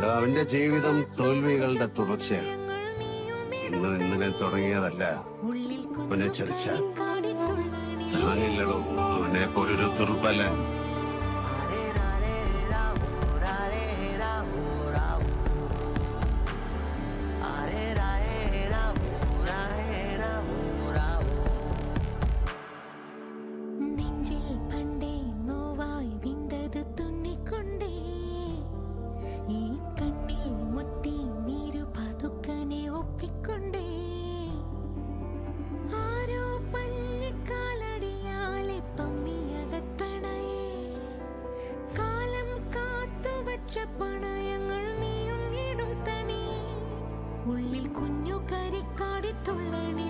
അവന്റെ ജീവിതം തോൽവികളുടെ തുടർച്ചയാണ്. ഇന്നും ഇന്നലെ തുടങ്ങിയതല്ല. അവനെ ചതിച്ചാൽ താനില്ലടോ അവനെ പോലൊരു ദുർബലൻ. ഉള്ളിൽ കുഞ്ഞു കരിക്കാടി തുള്ളണി